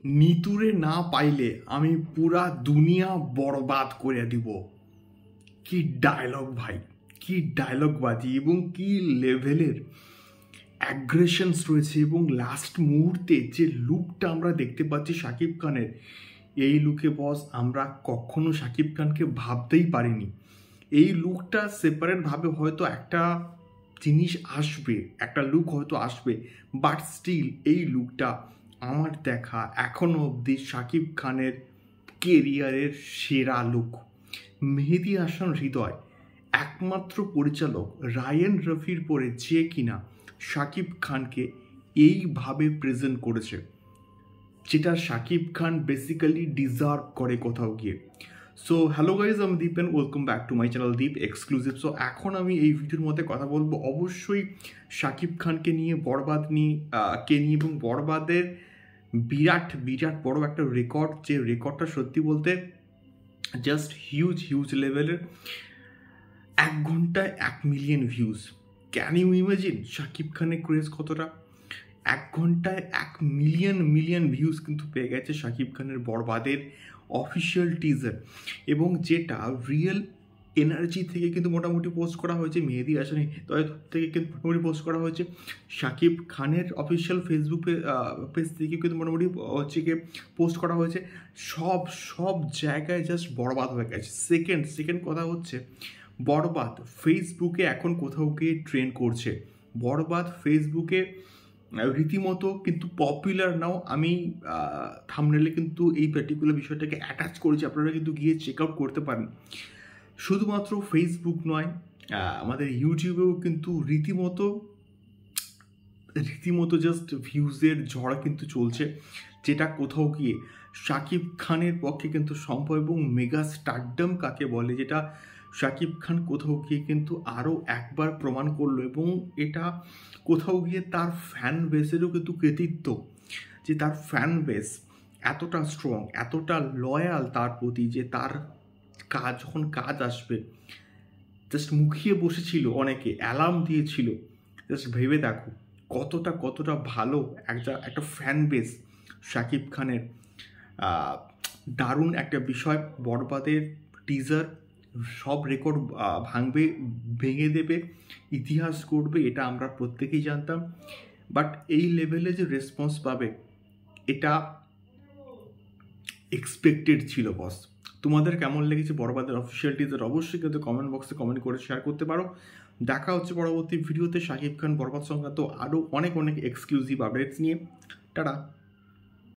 নিতুরে না পাইলে আমি পুরা দুনিয়া বরবাদ করে দিব। কি ডায়লগ ভাই, কি ডায়লগ বাজি এবং কি লেভেলের অ্যাগ্রেশনস রয়েছে। এবং লাস্ট মুহূর্তে যে লুকটা আমরা দেখতে পাচ্ছি শাকিব খানের, এই লুকে বস আমরা কখনো শাকিব খানকে ভাবতেই পারিনি। এই লুকটা সেপারেটভাবে হয়তো একটা জিনিস আসবে, একটা লুক হয়তো আসবে, বাট স্টিল এই লুকটা আমার দেখা এখনো অবধি শাকিব খানের কেরিয়ারের সেরা লুক। মেহেদী হাসান হৃদয় একমাত্র পরিচালক রায়ান রফির পরে যে কিনা শাকিব খানকে এইভাবে প্রেজেন্ট করেছে, যেটা শাকিব খান বেসিক্যালি ডিজার্ভ করে কোথাও গিয়ে। সো হ্যালো গাইজ, আমি Deep and welcome back to my channel Deep exclusive. So এখন আমি এই ভিডিওর মধ্যে কথা বলবো অবশ্যই শাকিব খানকে নিয়ে, বরবাদ নিয়ে এবং বরবাদের বিরাট বিরাট বড় একটা রেকর্ড, যে রেকর্ডটা সত্যি বলতে জাস্ট হিউজ লেভেলের। 1 ঘন্টায় 1 million views. Can you imagine Shakib খানের ক্রেজ কতটা? 1 ঘন্টায় 1 মিলিয়ন ভিউজ কিন্তু পেয়ে গেছে শাকিব খানের বরবাদের অফিসিয়াল টিজার, এবং যেটা রিয়েল এনার্জি থেকে কিন্তু মোটামুটি পোস্ট করা হয়েছে, মেহেদী হাসান থেকে কিন্তু মোটামুটি পোস্ট করা হয়েছে, শাকিব খানের অফিসিয়াল ফেসবুক পেজ থেকে কিন্তু মোটামুটি হচ্ছে গিয়ে পোস্ট করা হয়েছে। সব জায়গায় জাস্ট বরবাদ হয়ে গেছে। সেকেন্ড কথা হচ্ছে, বরবাদ ফেসবুকে এখন কোথাও গিয়ে ট্রেন্ড করছে। বরবাদ ফেসবুকে রীতিমতো কিন্তু পপুলার নাও। আমি থাম্বনেলে কিন্তু এই পার্টিকুলার বিষয়টাকে অ্যাটাচ করেছি, আপনারা কিন্তু গিয়ে চেক আউট করতে পারেন। শুধুমাত্র ফেসবুক নয়, আমাদের ইউটিউবেও কিন্তু রীতিমতো জাস্ট ভিউজের ঝড় কিন্তু চলছে, যেটা কোথাও গিয়ে শাকিব খানের পক্ষে কিন্তু সম্ভব। এবং মেগা স্টারডম কাকে বলে, যেটা শাকিব খান কোথাও গিয়ে কিন্তু আরও একবার প্রমাণ করলো। এবং এটা কোথাও গিয়ে তার ফ্যান বেসেরও কিন্তু কৃতিত্ব, যে তার ফ্যান বেস এতটা স্ট্রং, এতটা লয়াল তার প্রতি, যে তার যখন কাজ আসবে জাস্ট মুখিয়ে বসেছিল, অনেকে অ্যালার্ম দিয়েছিল। জাস্ট ভেবে দেখো কতটা ভালো একটা ফ্যান বেস শাকিব খানের। দারুণ একটা বিষয়। বরবাদের টিজার সব রেকর্ড ভেঙে দেবে, ইতিহাস করবে, এটা আমরা প্রত্যেকেই জানতাম। বাট এই লেভেলে যে রেসপন্স পাবে, এটা এক্সপেক্টেড ছিল বস। তোমাদের কেমন লেগেছে বরবাদের অফিসিয়াল টিজার? অবশ্যই কিন্তু কমেন্ট বক্সে কমেন্ট করে শেয়ার করতে পারো। দেখা হচ্ছে পরবর্তী ভিডিওতে শাকিব খান বরবাদ সংক্রান্ত আরও অনেক এক্সক্লুসিভ আপডেটস নিয়ে। টাটা।